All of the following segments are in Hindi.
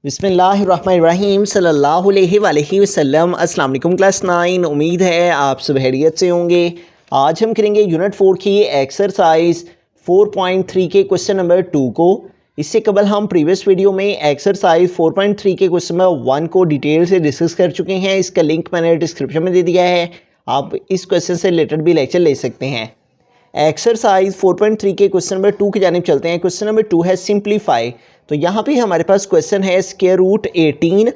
बिस्मिल्लाहिर्रहमानिर्रहीम सल्लल्लाहु अलैहि वसल्लम। अस्सलाम वालेकुम क्लास 9। उम्मीद है आप सब खैरियत से होंगे। आज हम करेंगे यूनिट 4 की एक्सरसाइज 4.3 के क्वेश्चन नंबर 2 को। इससे कबल हम प्रीवियस वीडियो में एक्सरसाइज 4.3 के क्वेश्चन नंबर 1 को डिटेल से डिस्कस कर चुके हैं। इसका लिंक मैंने डिस्क्रिप्शन में दे दिया है, आप इस क्वेश्चन से रिलेटेड भी लेक्चर ले सकते हैं। एक्सरसाइज 4.3 के क्वेश्चन नंबर 2 की जानिब चलते हैं। क्वेश्चन नंबर 2 है सिंप्लीफाई। तो यहाँ पे हमारे पास क्वेश्चन है square root 18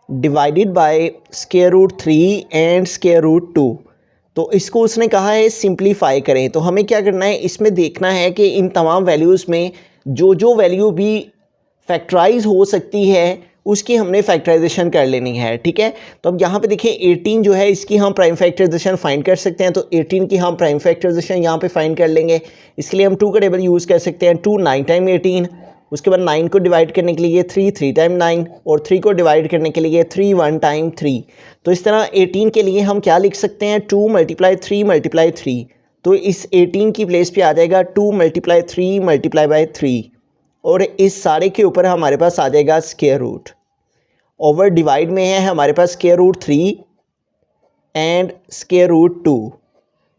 divided by square root 3 and square root 2। तो इसको उसने कहा है सिंप्लीफाई करें। तो हमें क्या करना है, इसमें देखना है कि इन तमाम वैल्यूज़ में जो जो वैल्यू भी फैक्टराइज हो सकती है उसकी हमने फैक्टराइजेशन कर लेनी है। ठीक है, तो अब यहाँ पे देखिए 18 जो है इसकी हम प्राइम फैक्टराइजेशन फाइंड कर सकते हैं। तो 18 की हम प्राइम फैक्टराइजेशन यहाँ पे फाइंड कर लेंगे। इसके लिए हम 2 का टेबल यूज़ कर सकते हैं। 2 9 टाइम 18, उसके बाद 9 को डिवाइड करने के लिए 3 टाइम 9 और 3 को डिवाइड करने के लिए 3 1 टाइम 3। तो इस तरह 18 के लिए हम क्या लिख सकते हैं, 2 × 3 × 3। तो इस 18 की प्लेस पे आ जाएगा 2 × 3 × 3 और इस सारे के ऊपर हमारे पास आ जाएगा स्क्वायर रूट। ओवर डिवाइड में है हमारे पास square root 3 and square root 2।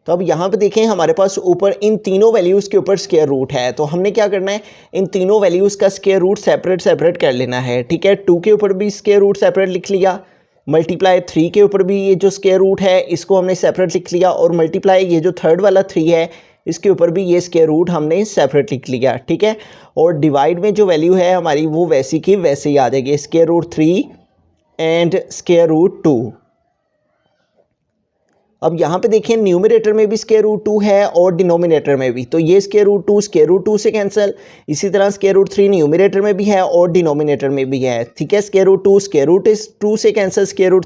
तो अब यहाँ पे देखें हमारे पास ऊपर इन तीनों वैल्यूज़ के ऊपर स्क्वायर रूट है। तो हमने क्या करना है, इन तीनों वैल्यूज़ का स्क्वायर रूट सेपरेट कर लेना है। ठीक है, 2 के ऊपर भी स्क्वायर रूट सेपरेट लिख लिया, मल्टीप्लाई 3 के ऊपर भी ये जो स्क्वायर रूट है इसको हमने सेपरेट लिख लिया, और मल्टीप्लाई ये जो थर्ड वाला 3 है इसके ऊपर भी ये स्क्वायर रूट हमने सेपरेट लिख लिया। ठीक है, और डिवाइड में जो वैल्यू है हमारी वो वैसी की वैसे ही आ जाएगी, square root 3 and square root 2। अब यहाँ पे देखिए न्यूमरेटर में भी स्क्वायर रूट 2 है और डिनोमिनेटर में भी। तो ये स्क्वायर रूट 2 से कैंसिल। इसी तरह स्क्वायर रूट 3 न्यूमरेटर में भी है और डिनोमिनेटर में भी है। ठीक है, स्क्वायर रूट 2 से कैंसिल, स्क्वायर रूट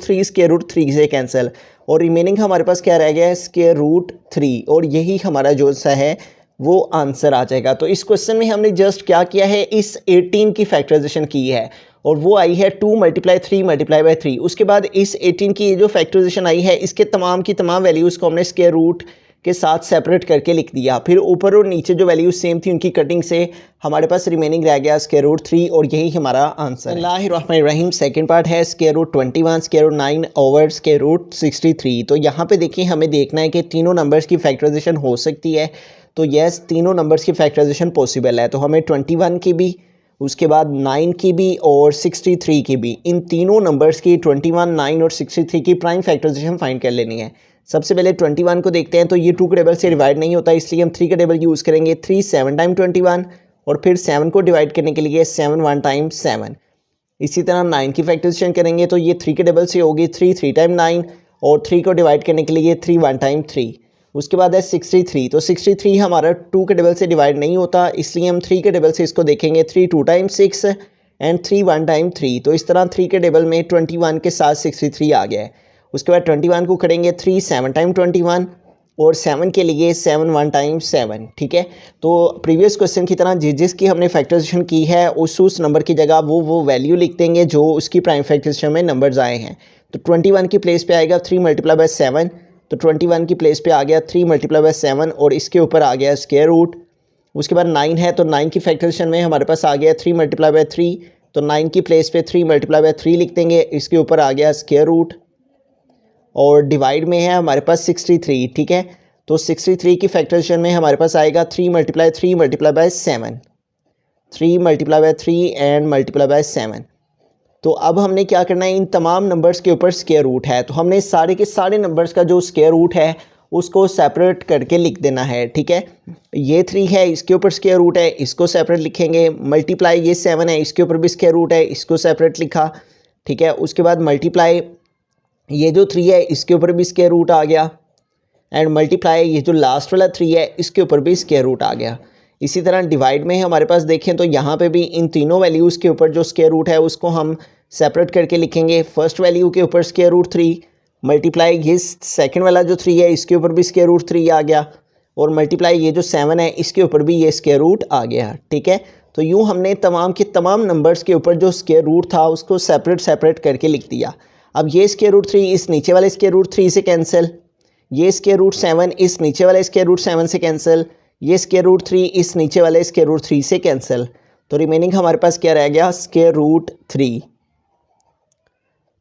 3 से कैंसिल, और रिमेनिंग हमारे पास क्या रह गया है, स्क्वायर रूट 3। और यही हमारा जो सा है वो आंसर आ जाएगा। तो इस क्वेश्चन में हमने जस्ट क्या किया है, इस 18 की फैक्टराइजेशन की है और वो आई है 2 × 3 × 3। उसके बाद इस 18 की ये जो फैक्टराइजेशन आई है इसके तमाम की तमाम वैल्यूज़ को हमने स्क्वायर रूट के साथ सेपरेट करके लिख दिया। फिर ऊपर और नीचे जो वैल्यूज सेम थी उनकी कटिंग से हमारे पास रिमेनिंग रह गया स्क्वायर रूट 3, और यही हमारा आंसर है। बिस्मिल्लाहिर्रहमानिर्रहीम। सेकंड पार्ट है square root 21, square root 9 over square root 63। तो यहाँ पे देखिए हमें देखना है कि तीनों नंबर्स की फैक्टराइजेशन हो सकती है। तो यस, तीनों नंबर्स की फैक्टराइजेशन पॉसिबल है। तो हमें 21 की भी, उसके बाद 9 की भी और 63 की भी, इन तीनों नंबर्स की 21, 9 और 63 की प्राइम फैक्टराइजेशन फाइंड कर लेनी है। सबसे पहले 21 को देखते हैं। तो ये 2 के टेबल से डिवाइड नहीं होता, इसलिए हम 3 का टेबल यूज़ करेंगे। 3 7 टाइम 21 और फिर 7 को डिवाइड करने के लिए 7 1 टाइम 7। इसी तरह 9 की फैक्टराइजेशन करेंगे तो ये 3 के टेबल से होगी 3 टाइम 9 और 3 को डिवाइड करने के लिए 3 1 टाइम 3। उसके बाद है 63। तो 63 हमारा 2 के टेबल से डिवाइड नहीं होता, इसलिए हम 3 के टेबल से इसको देखेंगे। 3 2 टाइम 6 एंड 3 1 टाइम 3। तो इस तरह 3 के टेबल में 21 के साथ 63 आ गया है। उसके बाद 21 को करेंगे 3 7 टाइम 21 और 7 के लिए 7 1 टाइम 7। ठीक है, तो प्रीवियस क्वेश्चन की तरह जिसकी हमने फैक्टराइजेशन की है उस नंबर की जगह वो वैल्यू लिख देंगे जो उसकी प्राइम फैक्टराइजेशन में नंबर्स आए हैं। तो 21 की प्लेस पे आएगा 3 × 7। तो 21 की प्लेस पे आ गया 3 × 7 और इसके ऊपर आ गया स्क्वायर रूट। उसके बाद 9 है तो 9 की फैक्टराइजेशन में हमारे पास आ गया 3 × 3। तो 9 की प्लेस पे 3 × 3 लिख देंगे, इसके ऊपर आ गया स्क्वायर रूट। और डिवाइड में है हमारे पास 63। ठीक है, तो 63 की फैक्टराइजेशन में हमारे पास आएगा 3 × 3 × 7, 3 × 3 एंड मल्टीप्लाई बाय 7। तो अब हमने क्या करना है, इन तमाम नंबर्स के ऊपर स्क्वायर रूट है तो हमने सारे के सारे नंबर्स का जो स्क्वायर रूट है उसको सेपरेट करके लिख देना है। ठीक है, ये 3 है इसके ऊपर स्क्वायर रूट है, इसको सेपरेट लिखेंगे। मल्टीप्लाई ये 7 है इसके ऊपर भी स्क्वायर रूट है, इसको सेपरेट लिखा। ठीक है, उसके बाद मल्टीप्लाई ये जो 3 है इसके ऊपर भी स्क्वायर रूट आ गया, एंड मल्टीप्लाई ये जो लास्ट वाला 3 है इसके ऊपर भी स्क्वायर रूट आ गया। इसी तरह डिवाइड में हमारे पास देखें तो यहाँ पे भी इन तीनों वैल्यूज़ के ऊपर जो स्क्वायर रूट है उसको हम सेपरेट करके लिखेंगे। फर्स्ट वैल्यू के ऊपर स्क्वायर रूट 3, मल्टीप्लाई ये सेकंड वाला जो 3 है इसके ऊपर भी स्क्वायर रूट 3 आ गया, और मल्टीप्लाई ये जो 7 है इसके ऊपर भी ये स्क्वायर रूट आ गया। ठीक है, तो यूँ हमने तमाम के तमाम नंबर्स के ऊपर जो स्क्वायर रूट था उसको सेपरेट करके लिख दिया। अब ये स्क्वायर रूट 3 इस नीचे वाले स्क्वायर रूट 3 से कैंसिल, ये स्क्वायर रूट 7 इस नीचे वाले स्क्वायर रूट 7 से कैंसिल, ये स्क्वायर रूट 3 इस नीचे वाले स्क्वायर रूट 3 से कैंसिल। तो रिमेनिंग हमारे पास क्या रह गया, स्क्वायर रूट 3।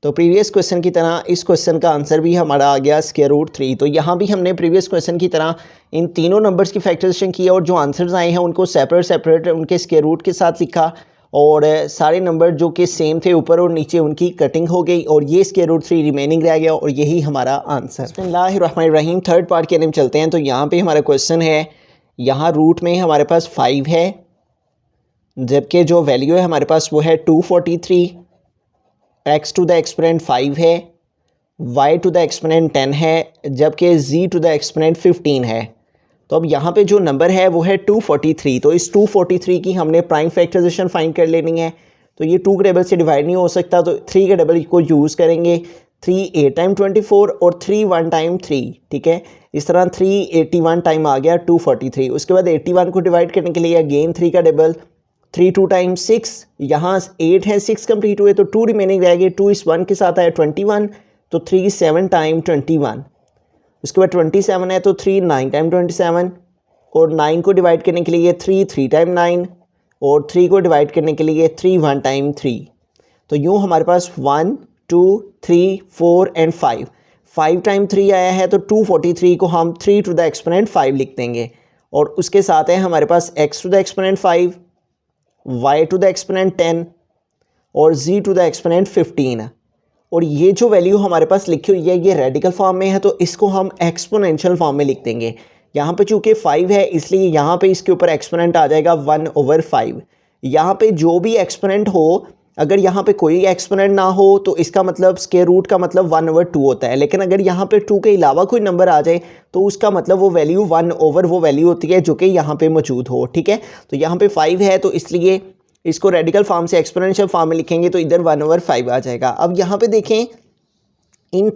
तो प्रीवियस क्वेश्चन की तरह इस क्वेश्चन का आंसर भी हमारा आ गया स्क्वायर रूट 3। तो यहाँ भी हमने प्रीवियस क्वेश्चन की तरह इन तीनों नंबर्स की फैक्टराइजेशन की और जो आंसर्स आए हैं उनको सेपरेट उनके स्क्वायर रूट के साथ लिखा और सारे नंबर जो कि सेम थे ऊपर और नीचे उनकी कटिंग हो गई और ये स्क्वायर रूट 3 रिमेनिंग रह गया और यही हमारा आंसर। बिस्मिल्लाहिर्रहमानिर्रहीम, थर्ड पार्ट की तरफ चलते हैं। तो यहाँ पे हमारा क्वेश्चन है, यहाँ रूट में हमारे पास 5 है, जबकि जो वैल्यू है हमारे पास वो है 243, x टू द एक्सपोनेंट 5 है, y टू द एक्सपोनेंट 10 है, जबकि z टू द एक्सपोनेंट 15 है। तो अब यहाँ पे जो नंबर है वो है 243। तो इस 243 की हमने प्राइम फैक्टराइजेशन फाइंड कर लेनी है। तो ये 2 के डबल से डिवाइड नहीं हो सकता, तो 3 के डबल को यूज़ करेंगे। 3 8 टाइम 24 और 3 1 टाइम 3, ठीक है। इस तरह 3 81 टाइम आ गया 243। उसके बाद 81 को डिवाइड करने के लिए अगेन 3 का डबल, 3 2 टाइम 6, यहाँ 8 है, 6 कंप्लीट हुए तो 2 रिमेनिंग रह गए। 2 इस 1 के साथ आया 21, तो 3 7 टाइम 21। उसके बाद 27 है तो 3 9 टाइम 27 और 9 को डिवाइड करने के लिए 3 3 टाइम 9 और 3 को डिवाइड करने के लिए 3 1 टाइम 3। तो यूँ हमारे पास 1 2 3 4 एंड 5 टाइम 3 आया है। तो 243 को हम 3 टू द एक्सपोनेंट 5 लिख देंगे और उसके साथ है हमारे पास x to the exponent 5, y to the exponent 10 और z टू द एक्सपोनेंट 15। और ये जो वैल्यू हमारे पास लिखी हुई है ये रेडिकल फॉर्म में है, तो इसको हम एक्सपोनेंशियल फॉर्म में लिख देंगे। यहाँ पे चूँकि 5 है इसलिए यहाँ पे इसके ऊपर एक्सपोनेंट आ जाएगा 1/5। यहाँ पे जो भी एक्सपोनेंट हो, अगर यहाँ पे कोई एक्सपोनेंट ना हो तो इसका मतलब स्क्वायर रूट का मतलब 1/2 होता है। लेकिन अगर यहाँ पे 2 के अलावा कोई नंबर आ जाए तो उसका मतलब वो वैल्यू 1/, वो वैल्यू होती है जो कि यहाँ पे मौजूद हो, ठीक है। तो यहाँ पे 5 है तो इसलिए इसको रेडिकल फॉर्म से एक्सपोनेंशियल फॉर्म में लिखेंगे तो इधर 1/5 आ जाएगा। अब यहाँ पे देखें, इन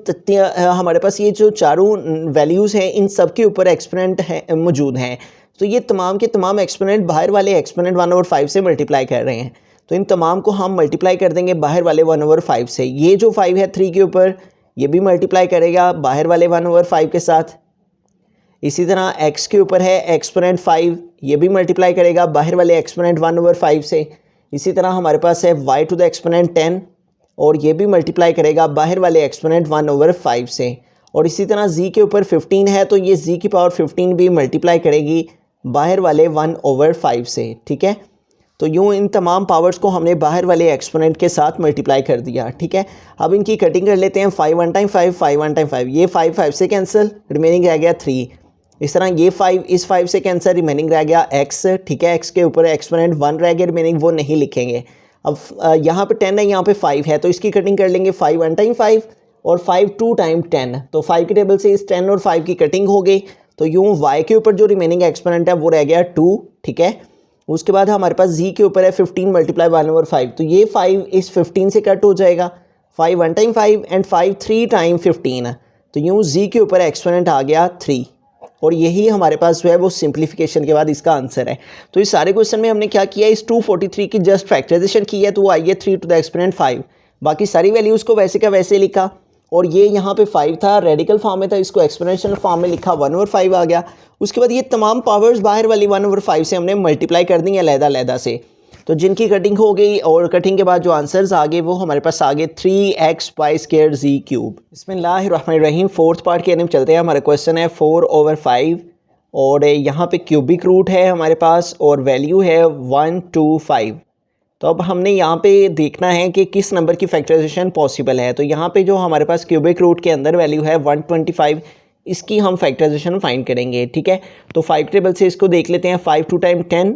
हमारे पास ये जो चारों वैल्यूज़ हैं इन सब के ऊपर एक्सपोनेंट है मौजूद हैं। तो ये तमाम के तमाम एक्सपोनेंट बाहर वाले एक्सपोनेंट 1/5 से मल्टीप्लाई कर रहे हैं। तो इन तमाम को हम मल्टीप्लाई कर देंगे बाहर वाले 1/5 से। ये जो 5 है 3 के ऊपर ये भी मल्टीप्लाई करेगा बाहर वाले 1/5 के साथ। इसी तरह x के ऊपर है एक्सपोनेंट 5, ये भी मल्टीप्लाई करेगा बाहर वाले एक्सपोनेंट 1/5 से। इसी तरह हमारे पास है y टू द एक्सपोनेंट 10 और ये भी मल्टीप्लाई करेगा बाहर वाले एक्सपोनेंट 1/5 से। और इसी तरह z के ऊपर 15 है तो ये z की पावर 15 भी मल्टीप्लाई करेगी बाहर वाले 1/5 से, ठीक है। तो यूँ इन तमाम पावर्स को हमने बाहर वाले एक्सपोनेंट के साथ मल्टीप्लाई कर दिया, ठीक है। अब इनकी कटिंग कर लेते हैं। 5 1 टाइम 5, 5 1 टाइम 5, ये 5 5 से कैंसिल, रिमेनिंग रह गया 3। इस तरह ये 5 इस 5 से कैंसिल, रिमेनिंग रह गया x, ठीक है। x के ऊपर एक्सपोनेंट 1 रह गया, रिमेनिंग वो नहीं लिखेंगे। अब यहाँ पे 10 है, यहाँ पे 5 है तो इसकी कटिंग कर लेंगे। 5 1 टाइम 5 और 5 2 टाइम 10, तो 5 के टेबल से इस 10 और 5 की कटिंग हो गई। तो यूँ y के ऊपर जो रिमेनिंग एक्सपोनेंट है वो रह गया 2, ठीक है। उसके बाद हमारे पास z के ऊपर है 15 मल्टीप्लाई 1/5, तो ये 5 इस 15 से कट हो जाएगा। 5 1 टाइम 5 एंड 5 3 टाइम 15, तो यूँ z के ऊपर एक्सपोनेंट आ गया 3 और यही हमारे पास जो है वो सिंप्लीफिकेशन के बाद इसका आंसर है। तो इस सारे क्वेश्चन में हमने क्या किया, इस 243 की जस्ट फैक्टराइजेशन की है तो वो आई है 3 टू द एक्सपोनेंट 5। बाकी सारी वैल्यूज़ को वैसे का वैसे लिखा और ये यहाँ पे 5 था रेडिकल फॉर्म में था, इसको एक्सपोनेंशियल फॉर्म में लिखा 1/5 आ गया। उसके बाद ये तमाम पावर्स बाहर वाली 1/5 से हमने मल्टीप्लाई कर दी अलग-अलग से, तो जिनकी कटिंग हो गई और कटिंग के बाद जो आंसर्स आ गए वो हमारे पास आ गए 3x/² z³। बिस्मिल्लाहिर्रहमानिर्रहीम, फोर्थ पार्ट के अंदर चलते हैं। हमारा क्वेश्चन है 4/5 और यहाँ पे क्यूबिक रूट है हमारे पास और वैल्यू है 125। तो अब हमने यहाँ पे देखना है कि किस नंबर की फैक्टराइजेशन पॉसिबल है। तो यहाँ पे जो हमारे पास क्यूबिक रूट के अंदर वैल्यू है 125, इसकी हम फैक्टराइजेशन फाइंड करेंगे, ठीक है। तो 5 टेबल से इसको देख लेते हैं। 5 2 टाइम 10,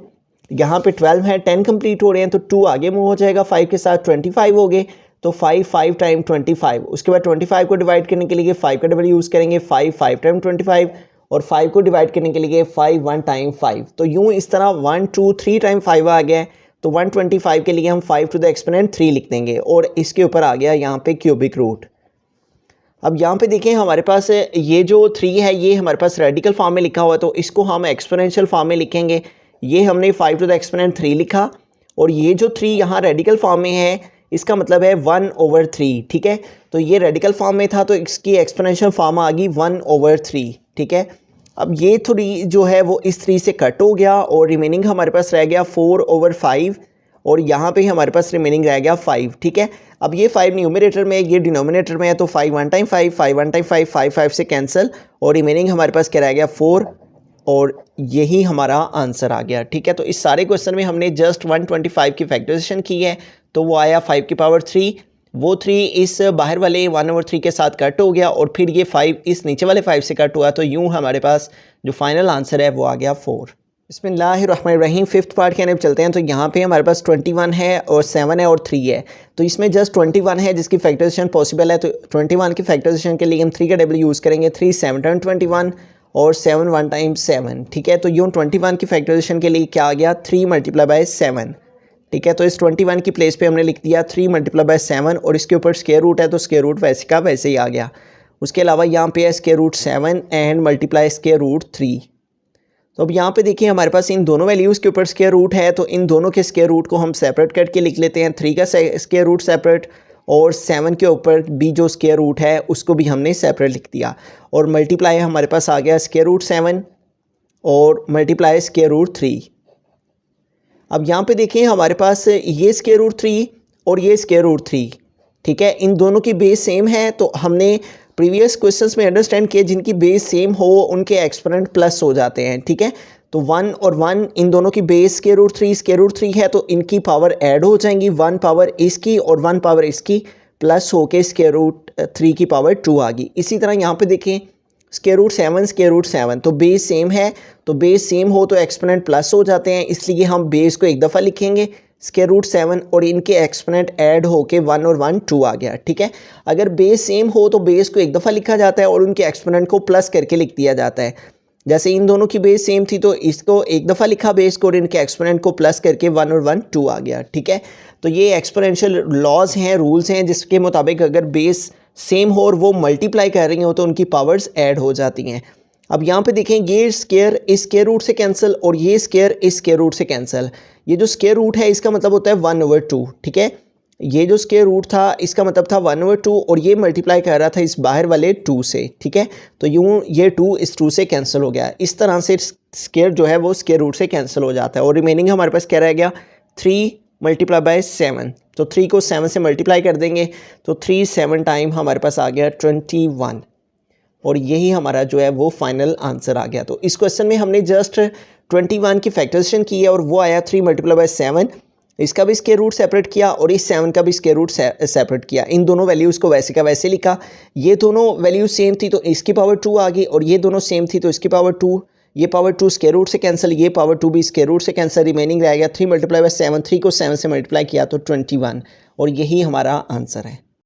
यहाँ पे 12 है, 10 कंप्लीट हो रहे हैं तो 2 आगे मूव हो जाएगा, 5 के साथ 25 हो गए तो 5 5 टाइम 25। उसके बाद 25 को डिवाइड करने के लिए 5 का डबल यूज़ करेंगे, 5 5 टाइम 25 और 5 को डिवाइड करने के लिए 5 1 टाइम 5। तो यूँ इस तरह 1 2 3 टाइम 5 आ गया है, तो 125 के लिए हम 5 टू द एक्सपोनेंट 3 लिख देंगे और इसके ऊपर आ गया यहाँ पे क्यूबिक रूट। अब यहाँ पे देखें हमारे पास ये जो 3 है ये हमारे पास रेडिकल फॉर्म में लिखा हुआ है, तो इसको हम एक्सपोनेंशियल फॉर्म में लिखेंगे। ये हमने 5 टू द एक्सपोनेंट 3 लिखा और ये जो 3 यहाँ रेडिकल फॉर्म में है इसका मतलब है 1/3, ठीक है। तो ये रेडिकल फॉर्म में था तो इसकी एक्सपोनेंशियल फॉर्म आ गई 1/3, ठीक है। अब ये 3 जो है वो इस 3 से कट हो गया और रिमेनिंग हमारे पास रह गया 4/5 और यहाँ पे हमारे पास रिमेनिंग रह गया 5, ठीक है। अब ये 5 न्यूमरेटर में, ये डिनोमिनेटर में है, तो 5 1 टाइम 5, 5 1 टाइम 5, 5 5 से कैंसिल और रिमेनिंग हमारे पास क्या रह गया 4 और यही हमारा आंसर आ गया, ठीक है। तो इस सारे क्वेश्चन में हमने जस्ट 125 की फैक्टराइजेशन की है, तो वो आया 5 की पावर 3, वो 3 इस बाहर वाले 1/3 के साथ कट हो गया और फिर ये 5 इस नीचे वाले 5 से कट हुआ, तो यूँ हमारे पास जो फाइनल आंसर है वो आ गया 4। बिस्मिल्लाहिर्रहमानिर्रहीम, फिफ्थ पार्ट के अंदर चलते हैं। तो यहाँ पे हमारे पास 21 है और 7 है और 3 है, तो इसमें जस्ट 21 है जिसकी फैक्टराइजेशन पॉसिबल है, तो 21 की फैक्टराइजेशन के लिए हम 3 का टेबल यूज़ करेंगे। 3 7 टाइम 21 और 7 1 टाइम 7, ठीक है। तो यूँ 21 की फैक्टराइजेशन के लिए क्या आ गया 3 × 7, ठीक है। तो इस 21 की प्लेस पे हमने लिख दिया 3 × 7 और इसके ऊपर स्क्वायर रूट है, तो स्क्वायर रूट वैसे का वैसे ही आ गया। उसके अलावा यहाँ पे है square root 7 and multiply square root 3। तो अब यहाँ पे देखिए हमारे पास इन दोनों वैल्यूज़ के ऊपर स्क्वायर रूट है, तो इन दोनों के स्क्वायर रूट को हम सेपरेट करके लिख लेते हैं। 3 का स्क्वायर रूट सेपरेट और 7 के ऊपर भी जो स्क्वायर रूट है उसको भी हमने सेपरेट लिख दिया और मल्टीप्लाई हमारे पास आ गया स्क्वायर रूट 7 और मल्टीप्लाई स्क्वायर रूट 3। अब यहाँ पे देखिए हमारे पास ये स्क्वायर रूट 3 और ये स्क्वायर रूट 3, ठीक है। इन दोनों की बेस सेम है, तो हमने प्रीवियस क्वेश्चंस में अंडरस्टैंड किया जिनकी बेस सेम हो उनके एक्सपोनेंट प्लस हो जाते हैं, ठीक है। तो 1 और 1 इन दोनों की बेस स्क्वायर रूट 3 है, तो इनकी पावर ऐड हो जाएंगी, 1 पावर इसकी और 1 पावर इसकी प्लस होके स्क्वायर रूट 3 की पावर 2 आ गई। इसी तरह यहाँ पे देखें स्क्वायर रूट 7, तो बेस सेम है, तो बेस सेम हो तो एक्सपोनेंट प्लस हो जाते हैं, इसलिए हम बेस को एक दफ़ा लिखेंगे स्क्वायर रूट 7 और इनके एक्सपोनेंट ऐड होके 1 और 1 2 आ गया, ठीक है। अगर बेस सेम हो तो बेस को एक दफ़ा लिखा जाता है और उनके एक्सपोनेंट को प्लस करके लिख दिया जाता है। जैसे इन दोनों की बेस सेम थी तो इसको एक दफ़ा लिखा बेस को और इनके एक्सपोनेंट को प्लस करके 1 और 1 2 आ गया, ठीक है। तो ये एक्सपोनेंशियल लॉज हैं, रूल्स हैं, जिसके मुताबिक अगर बेस सेम हो और वो मल्टीप्लाई कर रही हो तो उनकी पावर्स ऐड हो जाती हैं। अब यहाँ पे देखें ये स्क्वायर इस स्क्वायर रूट से कैंसिल और ये स्क्वायर इस स्क्वायर रूट से कैंसिल। ये जो स्क्वायर रूट है इसका मतलब होता है 1/2, ठीक है। ये जो स्क्वायर रूट था इसका मतलब था 1/2 और ये मल्टीप्लाई कर रहा था इस बाहर वाले 2 से, ठीक है। तो यूँ ये 2 इस 2 से कैंसिल हो गया। इस तरह से स्क्वायर जो है वो स्क्वायर रूट से कैंसिल हो जाता है और रिमेनिंग हमारे पास क्या रह गया 3 × 7। तो 3 को 7 से मल्टीप्लाई कर देंगे तो 3 7 टाइम हमारे पास आ गया 21 और यही हमारा जो है वो फाइनल आंसर आ गया। तो इस क्वेश्चन में हमने जस्ट 21 की फैक्टराइजेशन की है और वो आया 3 × 7। इसका भी स्क्वायर रूट सेपरेट किया और इस 7 का भी स्क्वायर रूट सेपरेट किया। इन दोनों वैल्यूज़ को वैसे का वैसे लिखा। ये दोनों वैल्यूज सेम थी तो इसकी पावर 2 आ गई और ये दोनों सेम थी तो इसकी पावर 2, ये पावर 2 स्क्वायर रूट से कैंसिल, ये पावर 2 भी स्क्वायर रूट से कैंसिल, रिमेनिंग रह गया 3 × 7। 3 को 7 से मल्टीप्लाई किया तो 21 और यही हमारा आंसर है।